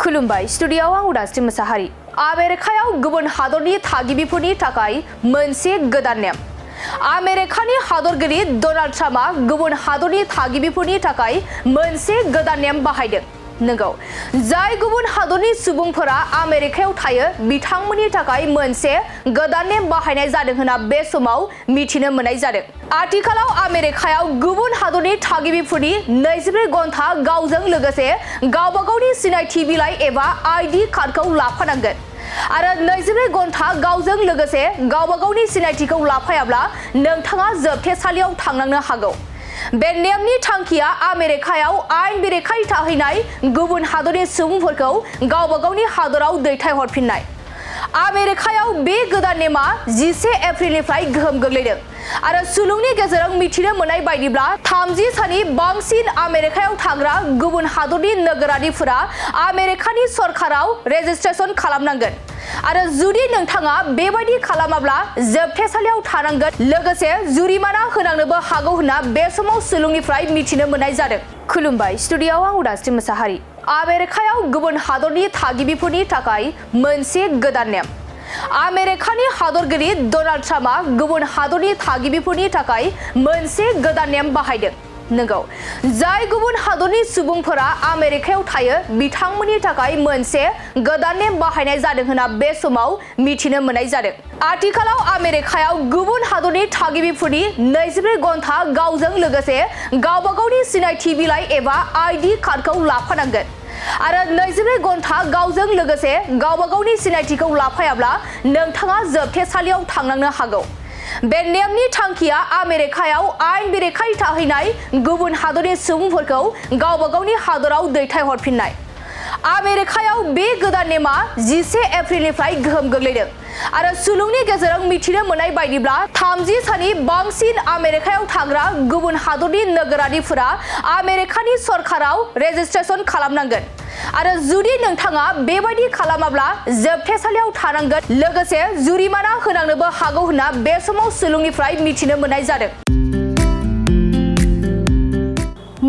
खुलुमबाय स्टुडिय'आव आं उदांस्रि मोसाहारि। आमेरिकायाव गुबुन हादरनि थागिबिफोरनि थाखाय मोनसे गोदान नेम। आमेरिकानि हादरगिरि डनाल्ड ट्राम्पआ गुबुन हादरनि थागिबिफोरनि थाखाय मोनसे गोदान नेम बाहायदों। नंगौ, जाय गुबुन हादरनि सुबुंफोरा आमेरिकायाव थायो बिथांमोननि थाखाय मोनसे गोदान नेम बाहायनाय जादों होनना बे समाव मिथिनो मोननाय जादों। आथिखालाव आमेरिकायाव गुबुन हादरनि थागिबिफोरनि 24 घन्टा गावजों लोगोसे गावबा गावनि सिनायथि बिलाइ एबा आइडि कार्डखौ लाफानांगोन आरो 24 घन्टा गावजों लोगोसे गावबा गावनि सिनायथिखौ लाफायाब्ला नोंथाङा जोबथेसालियाव थांनांनो हागौ। बे नेमनि थांखिया आमेरिकायाव आयेन बेरेखायै थाहैनाय गुबुन हादरनि सुबुंफोरखौ गावबा गावनि हादराव दैथायहरफिननाय। आमेरिकायाव बे गोदान नेमा 11 एप्रिलनिफ्राय गोहोम गोग्लैदों आरो सुलुंनि गेजेरजों मिथिनो मोननाय बायदिब्ला 30 साननि बांसिन आमेरिकायाव थाग्रा गुबुन हादरनि नोगोरारिफोरा आमेरिकानि सरकाराव रेजिस्ट्रेशन खालामनांगोन आरो जुदि नोंथाङा बेबायदि खालामाब्ला जोबथेसालियाव थानांगोन, लोगोसे जुरिमाना होनांनोबो हागौ होनना बे समाव सुलुंनिफ्राय मिथिनो मोननाय जादों। खुलुमबाय स्टुडिय'आव आं उदांस्रि मोसाहारि। आमेरिकायाव गुबुन हादरनि थागिबिफोरनि थाखाय मोनसे गोदान नेम। आमेरिकानि हादरगिरि डनाल्ड ट्राम्पआ गुबुन हादरनि थागिबिफोरनि थाखाय मोनसे गोदान नेम बाहायदों। नंगौ, जाय गुबुन हादरनि सुबुंफोरा आमेरिकायाव थायो बिथांमोननि थाखाय मोनसे गोदान नेम बाहायनाय जादों होनना बे समाव मिथिनो मोननाय जादों। आथिखालाव आमेरिकायाव गुबुन हादरनि थागिबिफोरनि 24 घन्टा गावजों लोगोसे गावबा गावनि सिनायथि बिलाइ एबा आइडि कार्डखौ लाफानांगोन आरो 24 घन्टा गावजों लोगोसे गावबा गावनि सिनायथिखौ लाफायाब्ला नोंथाङा जोबथेसालियाव थांनांनो हागौ। बे नेमनि थांखिया आमेरिकायाव आयेन बेरेखायै थाहैनाय गुबुन हादरनि सुबुंफोरखौ गावबा गावनि हादराव दैथायहरफिननाय। आमेरिकायाव बे गोदान नेमा 11 एप्रिलनिफ्राय गोहोम गोग्लैदों आरो सुलुंनि गेजेरजों मिथिनो मोननाय बायदिब्ला 30 साननि बांसिन आमेरिकायाव थाग्रा गुबुन हादरनि नोगोरारिफोरा आमेरिकानि सरकाराव रेजिस्ट्रेशन खालामनांगोन आरो जुदि नोंथाङा बेबायदि खालामाब्ला जोबथेसालियाव थानांगोन, लोगोसे जुरिमाना होनांनोबो हागौ होनना बे समाव सुलुंनिफ्राय मिथिनो मोननाय जादों।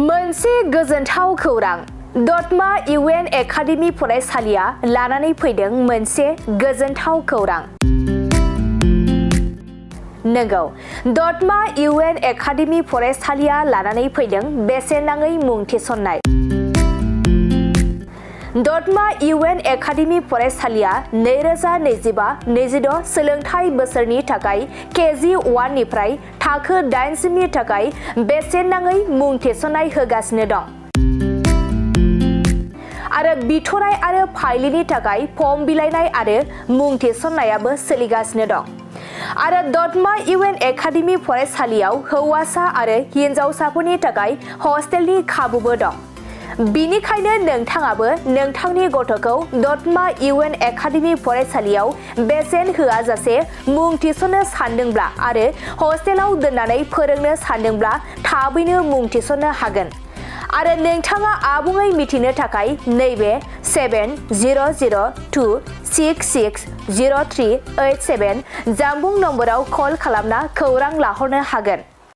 मोनसे गोजोनथाव खौरां। डटमा इउएन एकाडेमि फरायसालिया लानानै फैदों मोनसे गोजोनथाव खौरां। नंगौ, डटमा इउएन एकाडेमि फरायसालिया लानानै फैदों बेसेन नाङै मुं थिसननाय। डटमा इउएन एकाडेमि फरायसालिया 2025-26 सोलोंथाइ बोसोरनि थाखाय केजि 1 निफ्राय थाखो 8 सिमनि थाखाय बेसेन नाङै मुं थिसननाय होगासिनो दं आरो बिथराय आरो फाइलिनि थाखाय फर्म बिलाइनाय आरो मुं थिसननायाबो सोलिगासिनो दं। आरो डटमा इउएन एकाडेमि फरायसालियाव हौवासा आरो हिनजावसाफोरनि थाखाय हस्टेलनि खाबुबो दं। बिनिखायनो नोंथाङाबो नोंथांनि गथ'खौ डटमा इउएन एकाडेमि फरायसालियाव बेसेन होआजासे मुं थिसननो सानदोंब्ला आरो हस्टेलाव दोननानै फोरोंनो सानदोंब्ला थाबैनो मुं थिसननो हागोन। आरो नोंथाङा आबुङै मिथिनो थाखाय नैबे 7002660387 जानबुं नम्बराव कल खालामना खौरां लाहरनो हागोन।